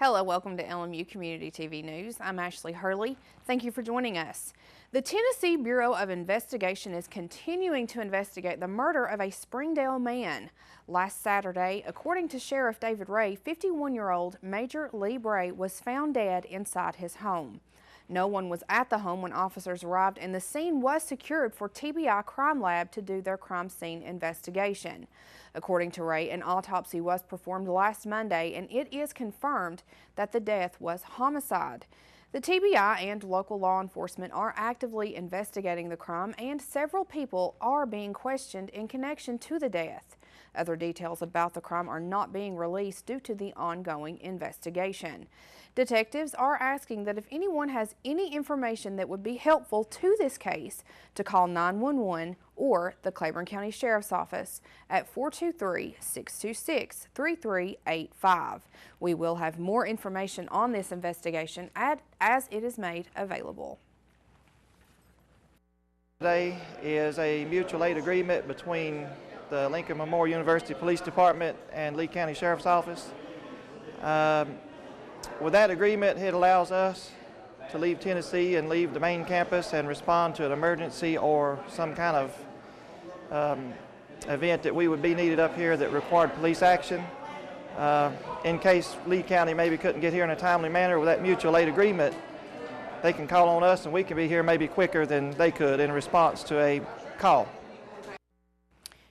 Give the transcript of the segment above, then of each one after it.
Hello, welcome to LMU Community TV News. I'm Ashley Hurley. Thank you for joining us. The Tennessee Bureau of Investigation is continuing to investigate the murder of a Springdale man. Last Saturday, according to Sheriff David Ray, 51-year-old Major Lee Bray was found dead inside his home. No one was at the home when officers arrived, and the scene was secured for TBI Crime Lab to do their crime scene investigation. According to Ray, an autopsy was performed last Monday, and it is confirmed that the death was homicide. The TBI and local law enforcement are actively investigating the crime, and several people are being questioned in connection to the death. Other details about the crime are not being released due to the ongoing investigation. Detectives are asking that if anyone has any information that would be helpful to this case, to call 911 or the Claiborne County Sheriff's Office at 423-626-3385. We will have more information on this investigation as it is made available. Today is a mutual aid agreement between the Lincoln Memorial University Police Department and Lee County Sheriff's Office. With that agreement, it allows us to leave Tennessee and leave the main campus and respond to an emergency or some kind of event that we would be needed up here that required police action. In case Lee County maybe couldn't get here in a timely manner, with that mutual aid agreement, they can call on us and we can be here maybe quicker than they could in response to a call.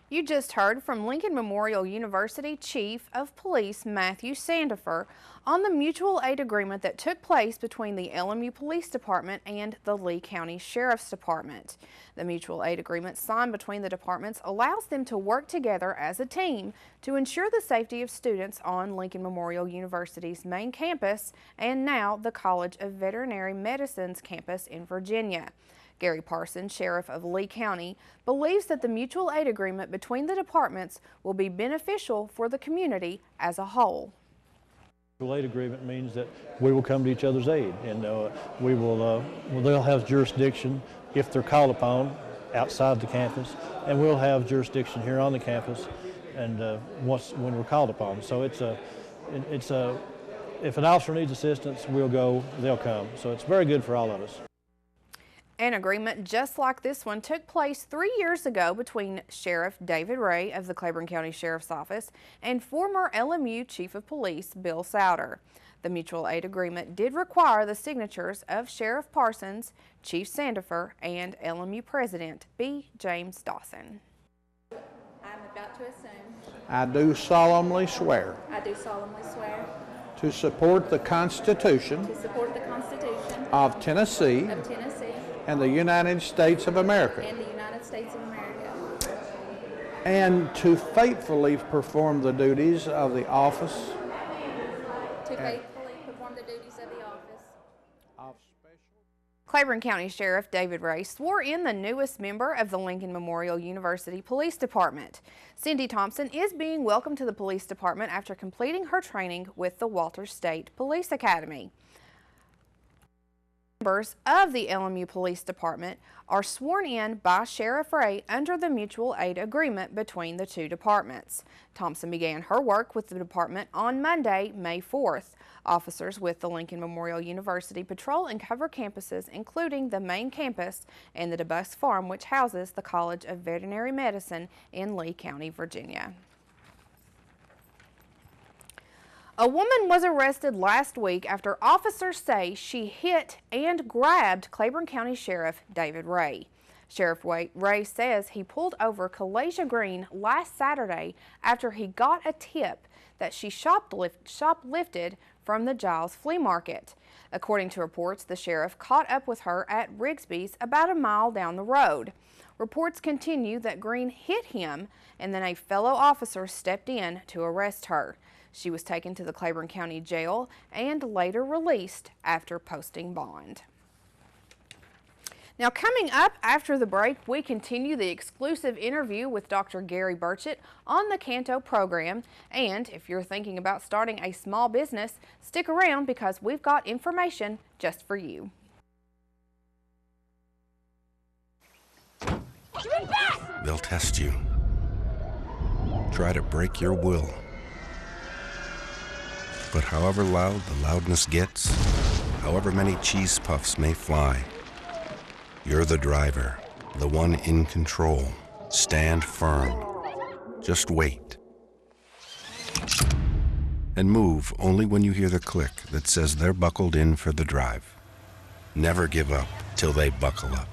You just heard from Lincoln Memorial University Chief of Police Matthew Sandifer on the mutual aid agreement that took place between the LMU Police Department and the Lee County Sheriff's Department. The mutual aid agreement signed between the departments allows them to work together as a team to ensure the safety of students on Lincoln Memorial University's main campus and now the College of Veterinary Medicine's campus in Virginia. Gary Parsons, Sheriff of Lee County, believes that the mutual aid agreement between the departments will be beneficial for the community as a whole. The mutual aid agreement means that we will come to each other's aid, and they'll have jurisdiction if they're called upon outside the campus, and we'll have jurisdiction here on the campus, and when we're called upon. So if an officer needs assistance, we'll go, they'll come. So it's very good for all of us. An agreement just like this one took place 3 years ago between Sheriff David Ray of the Claiborne County Sheriff's Office and former LMU Chief of Police Bill Souter. The mutual aid agreement did require the signatures of Sheriff Parsons, Chief Sandifer, and LMU President B. James Dawson. I'm about to assume. I do solemnly swear. I do solemnly swear. To support the Constitution. To support the Constitution. Of Tennessee. Of Tennessee. And the United States of America. And the United States of America. And to faithfully perform the duties of the office. To faithfully perform the duties of the office. Of special. Claiborne County Sheriff David Ray swore in the newest member of the Lincoln Memorial University Police Department. Cindy Thompson is being welcomed to the police department after completing her training with the Walters State Police Academy. Members of the LMU Police Department are sworn in by Sheriff Ray under the mutual aid agreement between the two departments. Thompson began her work with the department on Monday, May 4th. Officers with the Lincoln Memorial University patrol and cover campuses, including the main campus and the DeBus Farm, which houses the College of Veterinary Medicine in Lee County, Virginia. A woman was arrested last week after officers say she hit and grabbed Claiborne County Sheriff David Ray. Sheriff Ray says he pulled over Kalasia Green last Saturday after he got a tip that she shoplifted from the Giles Flea Market. According to reports, the sheriff caught up with her at Rigsby's about a mile down the road. Reports continue that Green hit him and then a fellow officer stepped in to arrest her. She was taken to the Claiborne County Jail and later released after posting bond. Now, coming up after the break, we continue the exclusive interview with Dr. Gary Burchett on the Canto program. And if you're thinking about starting a small business, stick around because we've got information just for you. They'll test you, try to break your will. But however loud the loudness gets, however many cheese puffs may fly, you're the driver, the one in control. Stand firm. Just wait. And move only when you hear the click that says they're buckled in for the drive. Never give up till they buckle up.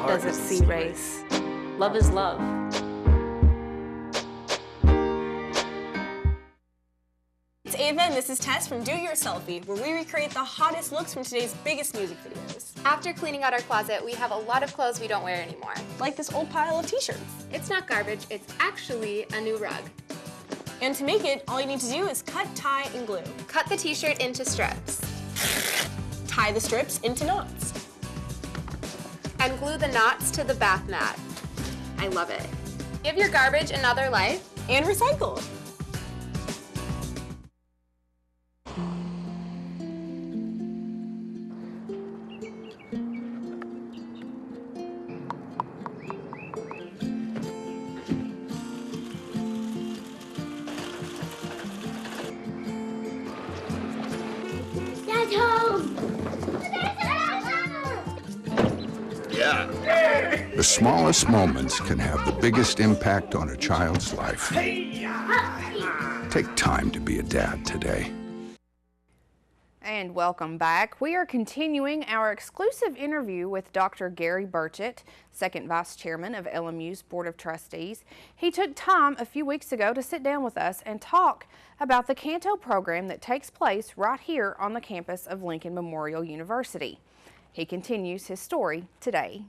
Doesn't see race. Love is love. It's Ava and this is Tess from Do Your Selfie, where we recreate the hottest looks from today's biggest music videos. After cleaning out our closet, we have a lot of clothes we don't wear anymore. Like this old pile of t-shirts. It's not garbage, it's actually a new rug. And to make it, all you need to do is cut, tie, and glue. Cut the t-shirt into strips. Tie the strips into knots. And glue the knots to the bath mat. I love it. Give your garbage another life. And recycle. Dad's home! The smallest moments can have the biggest impact on a child's life. Take time to be a dad today. And welcome back. We are continuing our exclusive interview with Dr. Gary Burchett, second vice chairman of LMU's Board of Trustees. He took time a few weeks ago to sit down with us and talk about the Canto program that takes place right here on the campus of Lincoln Memorial University. He continues his story today.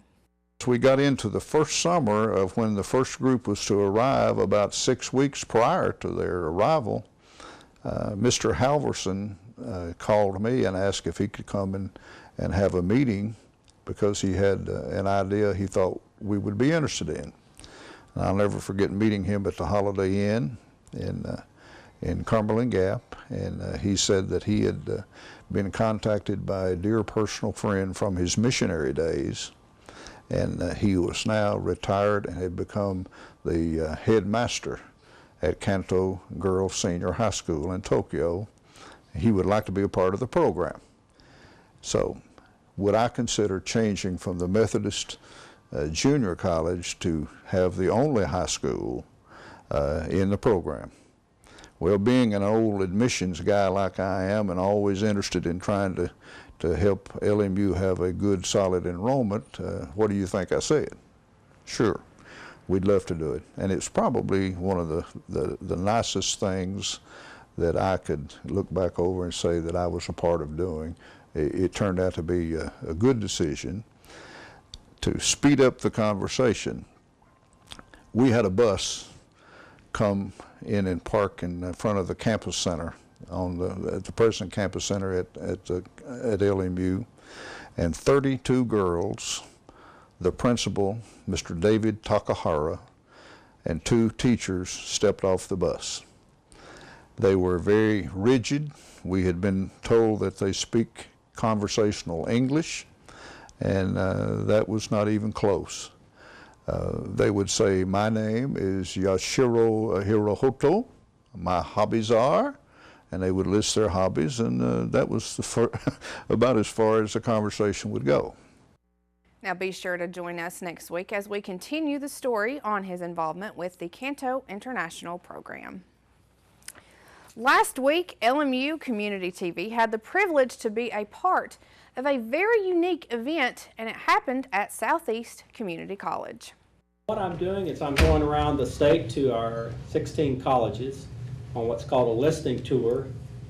We got into the first summer of when the first group was to arrive. About 6 weeks prior to their arrival, Mr. Halverson called me and asked if he could come and have a meeting because he had an idea he thought we would be interested in. And I'll never forget meeting him at the Holiday Inn in Cumberland Gap, and he said that he had been contacted by a dear personal friend from his missionary days, and he was now retired and had become the headmaster at Kanto Girls Senior High School in Tokyo. He would like to be a part of the program. So would I consider changing from the Methodist Junior College to have the only high school in the program? Well, being an old admissions guy like I am and always interested in trying to help LMU have a good, solid enrollment, what do you think I said? Sure, we'd love to do it. And it's probably one of the nicest things that I could look back over and say that I was a part of doing. It turned out to be a good decision. To speed up the conversation, we had a bus come in and park in front of the campus center at the present campus center at LMU, and 32 girls, the principal, Mr. David Takahara, and 2 teachers stepped off the bus. They were very rigid. We had been told that they speak conversational English, and that was not even close. They would say, "My name is Yashiro Hirohoto. My hobbies are," and they would list their hobbies, and that was about as far as the conversation would go. Now be sure to join us next week as we continue the story on his involvement with the Canto International program. Last week, LMU Community TV had the privilege to be a part of a very unique event, and it happened at Southeast Community College. What I'm doing is I'm going around the state to our 16 colleges on what's called a listening tour,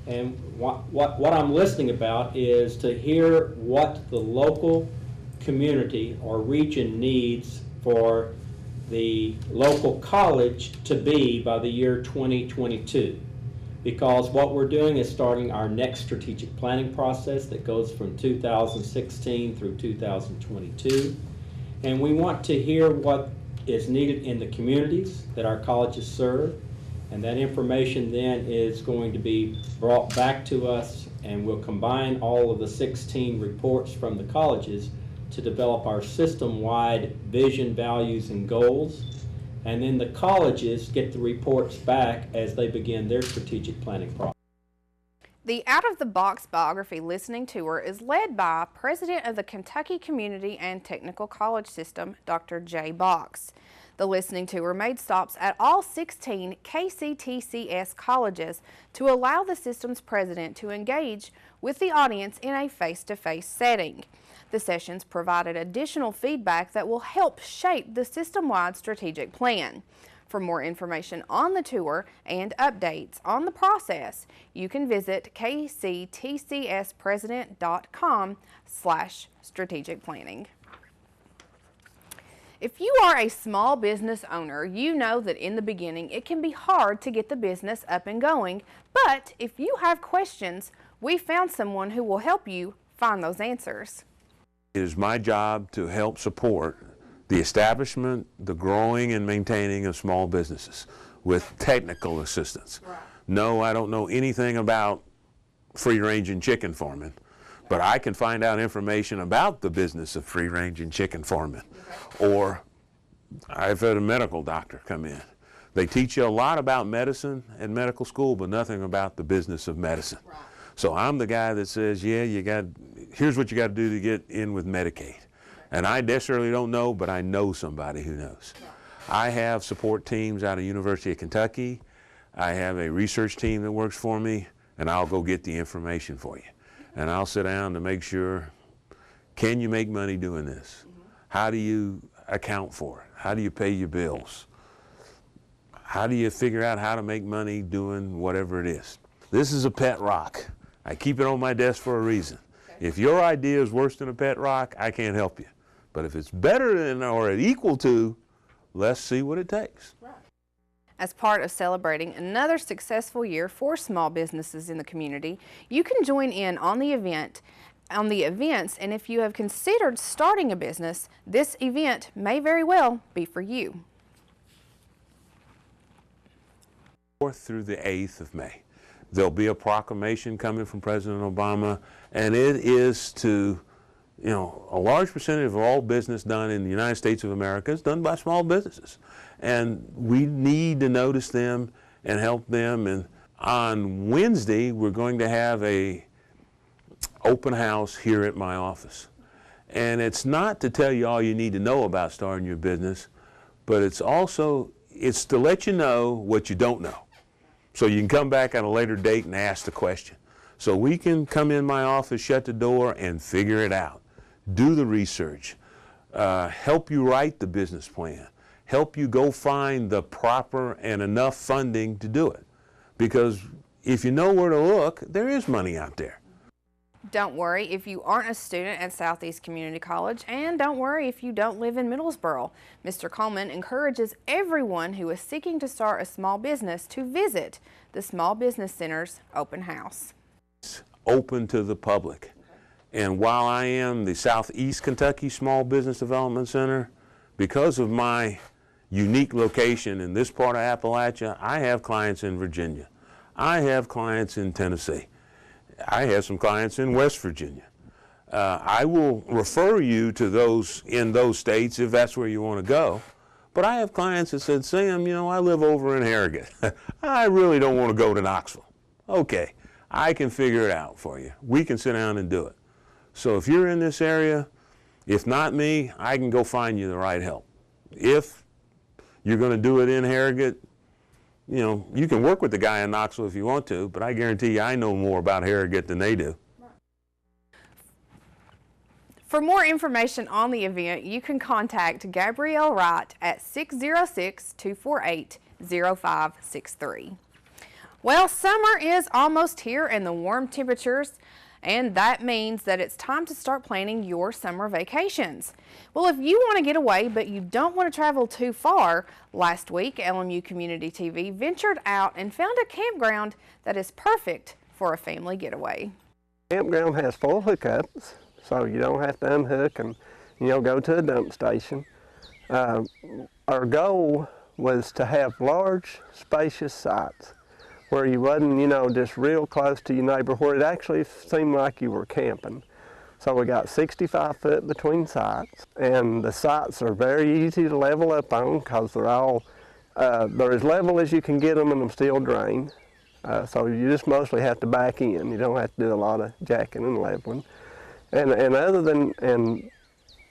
and what I'm listening about is to hear what the local community or region needs for the local college to be by the year 2022. because what we're doing is starting our next strategic planning process that goes from 2016 through 2022. And we want to hear what is needed in the communities that our colleges serve. And that information then is going to be brought back to us, and we'll combine all of the 16 reports from the colleges to develop our system-wide vision, values, and goals. And then the colleges get the reports back as they begin their strategic planning process. The Out-of-the-Box Biography Listening Tour is led by President of the Kentucky Community and Technical College System, Dr. Jay Box. The listening tour made stops at all 16 KCTCS colleges to allow the system's president to engage with the audience in a face-to-face setting. The sessions provided additional feedback that will help shape the system-wide strategic plan. For more information on the tour and updates on the process, you can visit kctcspresident.com/strategic planning. If you are a small business owner, you know that in the beginning it can be hard to get the business up and going, but if you have questions, we found someone who will help you find those answers. It is my job to help support the establishment, the growing and maintaining of small businesses with technical assistance. Right. No, I don't know anything about free-range and chicken farming, but I can find out information about the business of free-range and chicken farming. Or I've had a medical doctor come in. They teach you a lot about medicine at medical school, but nothing about the business of medicine. Right. So I'm the guy that says, yeah, here's what you got to do to get in with Medicaid. And I necessarily don't know, but I know somebody who knows. I have support teams out of University of Kentucky. I have a research team that works for me, and I'll go get the information for you. And I'll sit down to make sure, can you make money doing this? How do you account for it? How do you pay your bills? How do you figure out how to make money doing whatever it is? This is a pet rock. I keep it on my desk for a reason. If your idea is worse than a pet rock, I can't help you. But if it's better than or equal to, let's see what it takes. As part of celebrating another successful year for small businesses in the community, you can join in on the events, and if you have considered starting a business, this event may very well be for you. 4th through the 8th of May. There'll be a proclamation coming from President Obama, and it is to, a large percentage of all business done in the United States of America is done by small businesses. And we need to notice them and help them. And on Wednesday, we're going to have a open house here at my office. And it's not to tell you all you need to know about starting your business, but it's to let you know what you don't know. So you can come back at a later date and ask the question. So we can come in my office, shut the door, and figure it out. Do the research. Help you write the business plan. Help you go find the proper and enough funding to do it. Because if you know where to look, there is money out there. Don't worry if you aren't a student at Southeast Community College, and don't worry if you don't live in Middlesboro. Mr. Coleman encourages everyone who is seeking to start a small business to visit the Small Business Center's open house. It's open to the public. And while I am the Southeast Kentucky Small Business Development Center, because of my unique location in this part of Appalachia, I have clients in Virginia. I have clients in Tennessee. I have some clients in West Virginia. I will refer you to those in those states if that's where you want to go. But I have clients that said, Sam, I live over in Harrogate. I really don't want to go to Knoxville. Okay, I can figure it out for you. We can sit down and do it. So if you're in this area, if not me, I can go find you the right help. If you're going to do it in Harrogate, you can work with the guy in Knoxville if you want to, but I guarantee you I know more about Harrogate than they do. For more information on the event, you can contact Gabrielle Wright at 606-248-0563. Well, summer is almost here and the warm temperatures And that means that it's time to start planning your summer vacations. Well, if you want to get away but you don't want to travel too far, last week LMU Community TV ventured out and found a campground that is perfect for a family getaway. Campground has full hookups, so you don't have to unhook and go to a dump station. Our goal was to have large, spacious sites where you wasn't, just real close to your neighbor, where it actually seemed like you were camping. So we got 65 foot between sites, and the sites are very easy to level up on because they're all, they're as level as you can get them and them still drain. So you just mostly have to back in. You don't have to do a lot of jacking and leveling. And other than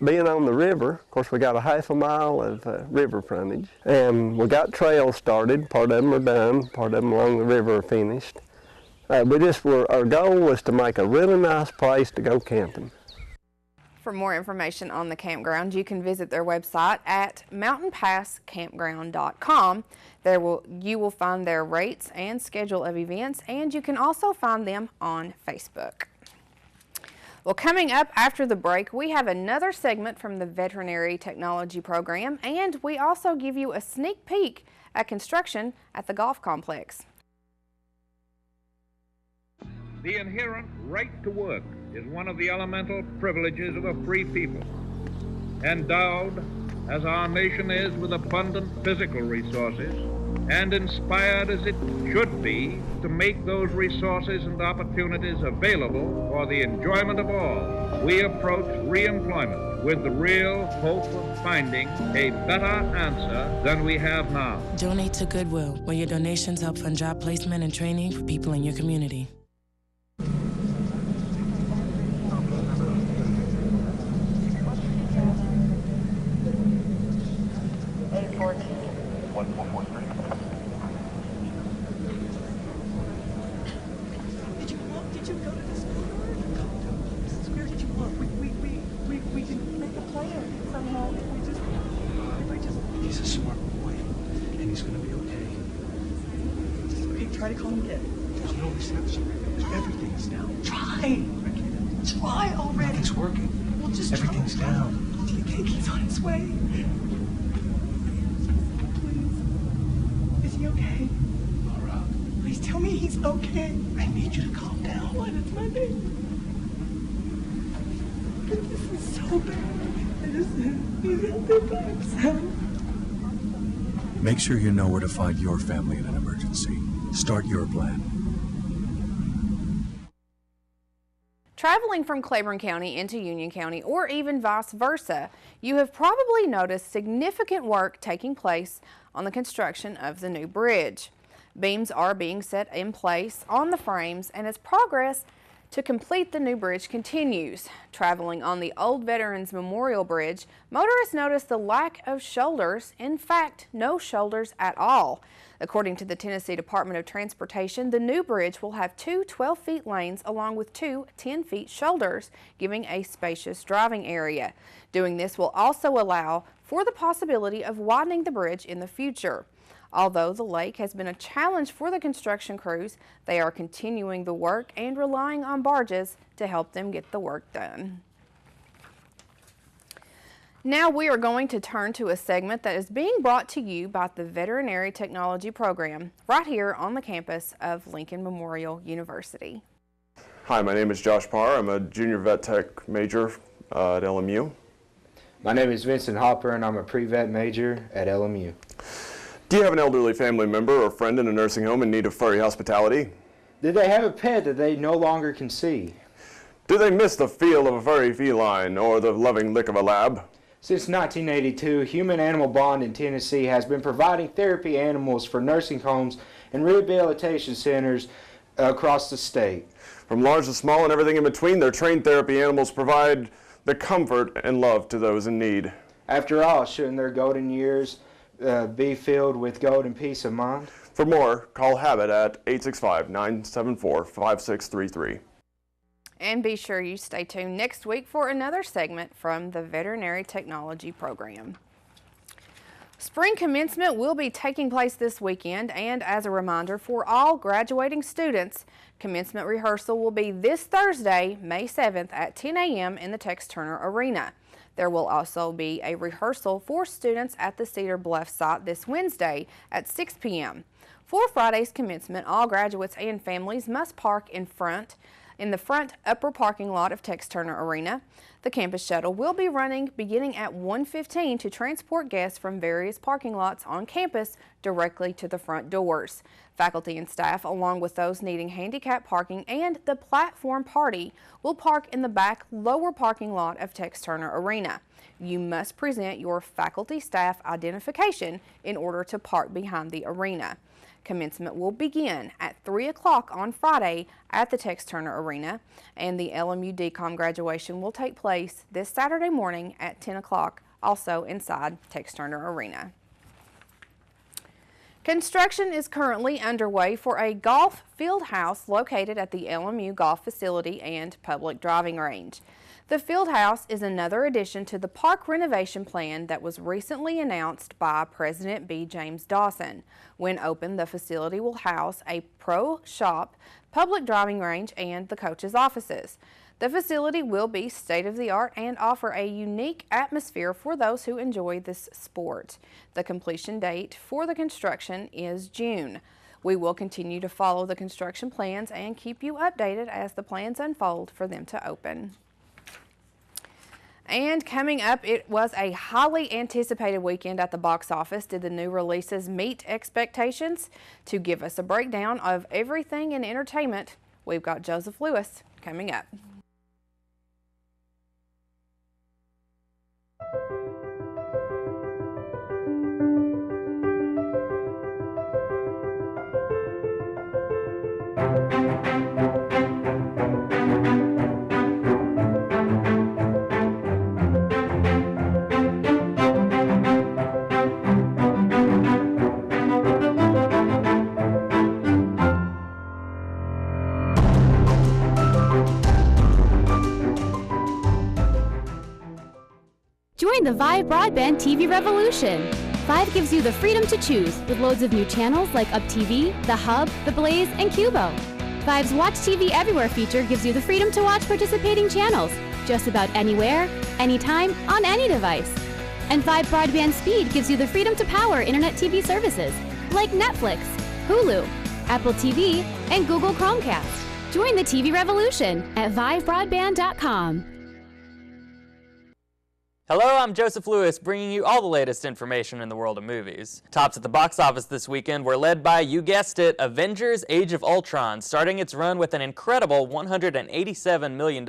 being on the river, of course we got a half a mile of river frontage, and we got trails started. Part of them are done, part of them along the river are finished. Our goal was to make a really nice place to go camping. For more information on the campground, you can visit their website at mountainpasscampground.com. You will find their rates and schedule of events, and you can also find them on Facebook. Well, coming up after the break, we have another segment from the Veterinary Technology Program, and we also give you a sneak peek at construction at the golf complex. The inherent right to work is one of the elemental privileges of a free people. Endowed, as our nation is, with abundant physical resources, and inspired as it should be to make those resources and opportunities available for the enjoyment of all, we approach re-employment with the real hope of finding a better answer than we have now. Donate to Goodwill, where your donations help fund job placement and training for people in your community. He's a smart boy, and he's gonna be okay. Okay, try to calm him down. There's no reception. Everything's down. Try already. Nothing's working. Well, just everything's down. Do you think he's on his way? Please. Is he okay? Laura. Please tell me he's okay. I need you to calm down. What is my baby? This is so bad. He's out there by himself. Make sure you know where to find your family in an emergency. Start your plan. Traveling from Claiborne County into Union County, or even vice versa, you have probably noticed significant work taking place on the construction of the new bridge. Beams are being set in place on the frames, and as progress to complete the new bridge continues. Traveling on the old Veterans Memorial Bridge, motorists noticed the lack of shoulders, in fact, no shoulders at all. According to the Tennessee Department of Transportation, the new bridge will have two 12-feet lanes along with two 10-feet shoulders, giving a spacious driving area. Doing this will also allow for the possibility of widening the bridge in the future. Although the lake has been a challenge for the construction crews, they are continuing the work and relying on barges to help them get the work done. Now we are going to turn to a segment that is being brought to you by the Veterinary Technology Program right here on the campus of Lincoln Memorial University. Hi, my name is Josh Parr. I'm a junior vet tech major at LMU. My name is Vincent Hopper, and I'm a pre-vet major at LMU. Do you have an elderly family member or friend in a nursing home in need of furry hospitality? Did they have a pet that they no longer can see? Do they miss the feel of a furry feline or the loving lick of a lab? Since 1982, Human-Animal Bond in Tennessee has been providing therapy animals for nursing homes and rehabilitation centers across the state. From large to small and everything in between, their trained therapy animals provide the comfort and love to those in need. After all, shouldn't their golden years be filled with golden peace of mind? For more, call Habit at 865-974-5633. And be sure you stay tuned next week for another segment from the Veterinary Technology Program. Spring commencement will be taking place this weekend, and as a reminder for all graduating students, commencement rehearsal will be this Thursday, May 7th at 10 a.m. in the Tex Turner Arena. There will also be a rehearsal for students at the Cedar Bluff site this Wednesday at 6 p.m. For Friday's commencement, all graduates and families must park in the front upper parking lot of Tex Turner Arena. The campus shuttle will be running beginning at 1:15 to transport guests from various parking lots on campus directly to the front doors. Faculty and staff, along with those needing handicap parking and the platform party, will park in the back lower parking lot of Tex Turner Arena. You must present your faculty staff identification in order to park behind the arena. Commencement will begin at 3 o'clock on Friday at the Tex Turner Arena, and the LMU DCOM graduation will take place this Saturday morning at 10 o'clock, also inside Tex Turner Arena. Construction is currently underway for a golf field house located at the LMU golf facility and public driving range. The field house is another addition to the park renovation plan that was recently announced by President B. James Dawson. When open, the facility will house a pro shop, public driving range, and the coaches' offices. The facility will be state-of-the-art and offer a unique atmosphere for those who enjoy this sport. The completion date for the construction is June. We will continue to follow the construction plans and keep you updated as the plans unfold for them to open. And coming up, it was a highly anticipated weekend at the box office. Did the new releases meet expectations? To give us a breakdown of everything in entertainment, we've got Joseph Lewis coming up. Join the Vive Broadband TV revolution. Vive gives you the freedom to choose with loads of new channels like Up TV, The Hub, The Blaze, and Cubo. Vive's Watch TV Everywhere feature gives you the freedom to watch participating channels just about anywhere, anytime, on any device. And Vive Broadband Speed gives you the freedom to power internet TV services like Netflix, Hulu, Apple TV, and Google Chromecast. Join the TV revolution at vivebroadband.com. Hello, I'm Joseph Lewis, bringing you all the latest information in the world of movies. Tops at the box office this weekend were led by, you guessed it, Avengers: Age of Ultron, starting its run with an incredible $187 million,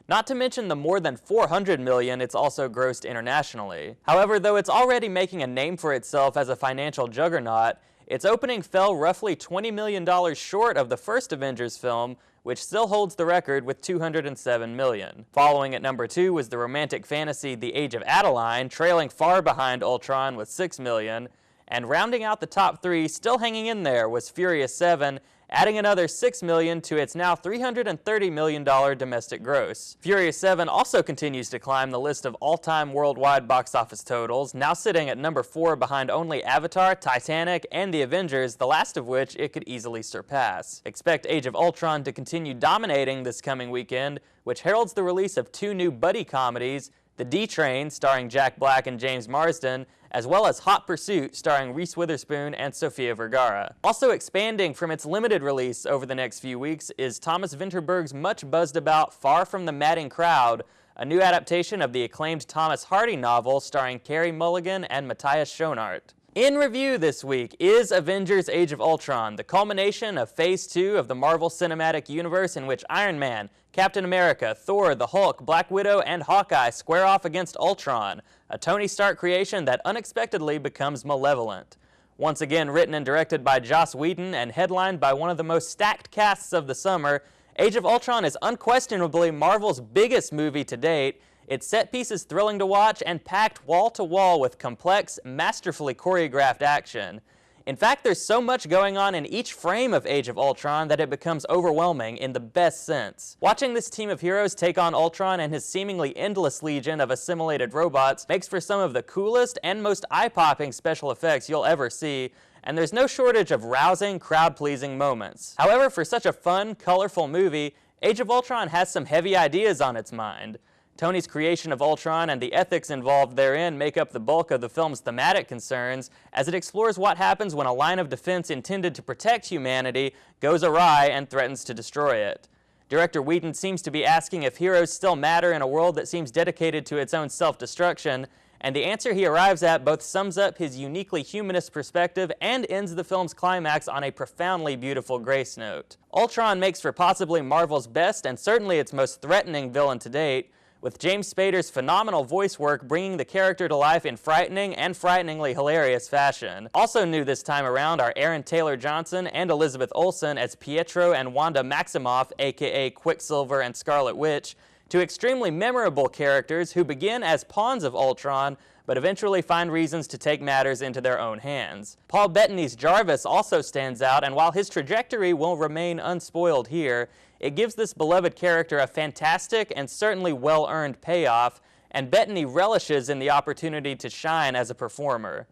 not to mention the more than $400 million it's also grossed internationally. However, though it's already making a name for itself as a financial juggernaut, its opening fell roughly $20 million short of the first Avengers film, which still holds the record with $207 million. Following at number 2 was the romantic fantasy The Age of Adeline, trailing far behind Ultron with $6 million. And rounding out the top 3, still hanging in there, was Furious 7, adding another $6 million to its now $330 million domestic gross. Furious 7 also continues to climb the list of all-time worldwide box office totals, now sitting at number 4 behind only Avatar, Titanic, and The Avengers, the last of which it could easily surpass. Expect Age of Ultron to continue dominating this coming weekend, which heralds the release of 2 new buddy comedies, The D-Train, starring Jack Black and James Marsden, as well as Hot Pursuit, starring Reese Witherspoon and Sofia Vergara. Also expanding from its limited release over the next few weeks is Thomas Vinterberg's much buzzed about Far From the Madding Crowd, a new adaptation of the acclaimed Thomas Hardy novel starring Carey Mulligan and Matthias Schoenaert. In review this week is Avengers: Age of Ultron, the culmination of Phase 2 of the Marvel Cinematic Universe, in which Iron Man, Captain America, Thor, the Hulk, Black Widow, and Hawkeye square off against Ultron, a Tony Stark creation that unexpectedly becomes malevolent. Once again written and directed by Joss Whedon and headlined by one of the most stacked casts of the summer, Age of Ultron is unquestionably Marvel's biggest movie to date. Its set piece is thrilling to watch and packed wall to wall with complex, masterfully choreographed action. In fact, there's so much going on in each frame of Age of Ultron that it becomes overwhelming in the best sense. Watching this team of heroes take on Ultron and his seemingly endless legion of assimilated robots makes for some of the coolest and most eye-popping special effects you'll ever see, and there's no shortage of rousing, crowd-pleasing moments. However, for such a fun, colorful movie, Age of Ultron has some heavy ideas on its mind. Tony's creation of Ultron and the ethics involved therein make up the bulk of the film's thematic concerns, as it explores what happens when a line of defense intended to protect humanity goes awry and threatens to destroy it. Director Whedon seems to be asking if heroes still matter in a world that seems dedicated to its own self-destruction, and the answer he arrives at both sums up his uniquely humanist perspective and ends the film's climax on a profoundly beautiful grace note. Ultron makes for possibly Marvel's best and certainly its most threatening villain to date, with James Spader's phenomenal voice work bringing the character to life in frightening and frighteningly hilarious fashion. Also new this time around are Aaron Taylor-Johnson and Elizabeth Olsen as Pietro and Wanda Maximoff, aka Quicksilver and Scarlet Witch, two extremely memorable characters who begin as pawns of Ultron, but eventually find reasons to take matters into their own hands. Paul Bettany's Jarvis also stands out, and while his trajectory will remain unspoiled here, it gives this beloved character a fantastic and certainly well-earned payoff, and Bettany relishes in the opportunity to shine as a performer.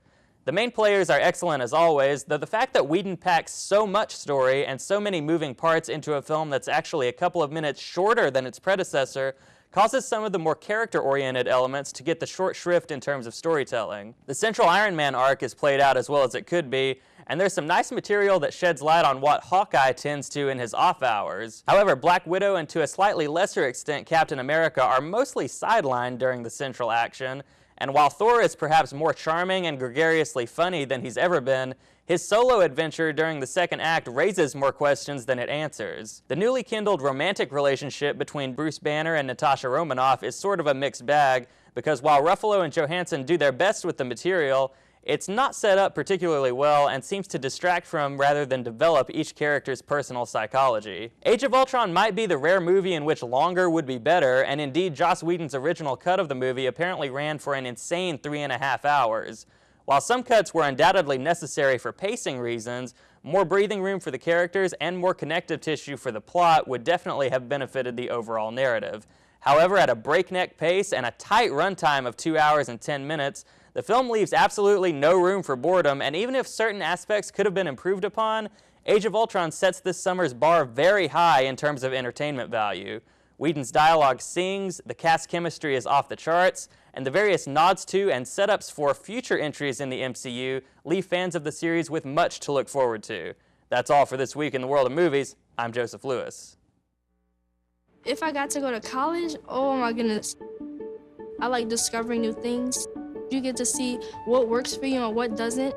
The main players are excellent as always, though the fact that Whedon packs so much story and so many moving parts into a film that's actually a couple of minutes shorter than its predecessor causes some of the more character-oriented elements to get the short shrift in terms of storytelling. The central Iron Man arc is played out as well as it could be, and there's some nice material that sheds light on what Hawkeye tends to in his off hours. However, Black Widow and to a slightly lesser extent Captain America are mostly sidelined during the central action, and while Thor is perhaps more charming and gregariously funny than he's ever been, his solo adventure during the second act raises more questions than it answers. The newly kindled romantic relationship between Bruce Banner and Natasha Romanoff is sort of a mixed bag, because while Ruffalo and Johansson do their best with the material, it's not set up particularly well and seems to distract from rather than develop each character's personal psychology. Age of Ultron might be the rare movie in which longer would be better, and indeed Joss Whedon's original cut of the movie apparently ran for an insane 3.5 hours. While some cuts were undoubtedly necessary for pacing reasons, more breathing room for the characters and more connective tissue for the plot would definitely have benefited the overall narrative. However, at a breakneck pace and a tight runtime of 2 hours and 10 minutes, the film leaves absolutely no room for boredom, and even if certain aspects could have been improved upon, Age of Ultron sets this summer's bar very high in terms of entertainment value. Whedon's dialogue sings, the cast chemistry is off the charts, and the various nods to and setups for future entries in the MCU leave fans of the series with much to look forward to. That's all for this week in the world of movies. I'm Joseph Lewis. If I got to go to college, oh my goodness. I like discovering new things. You get to see what works for you and what doesn't.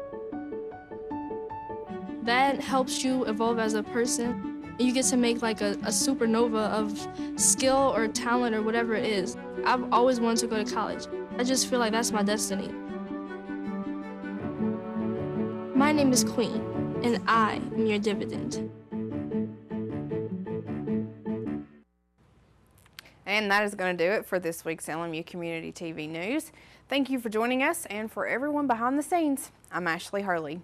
That helps you evolve as a person. You get to make like a supernova of skill or talent or whatever it is. I've always wanted to go to college. I just feel like that's my destiny. My name is Queen, and I am your dividend. And that is going to do it for this week's LMU Community TV News. Thank you for joining us, and for everyone behind the scenes, I'm Ashley Hurley.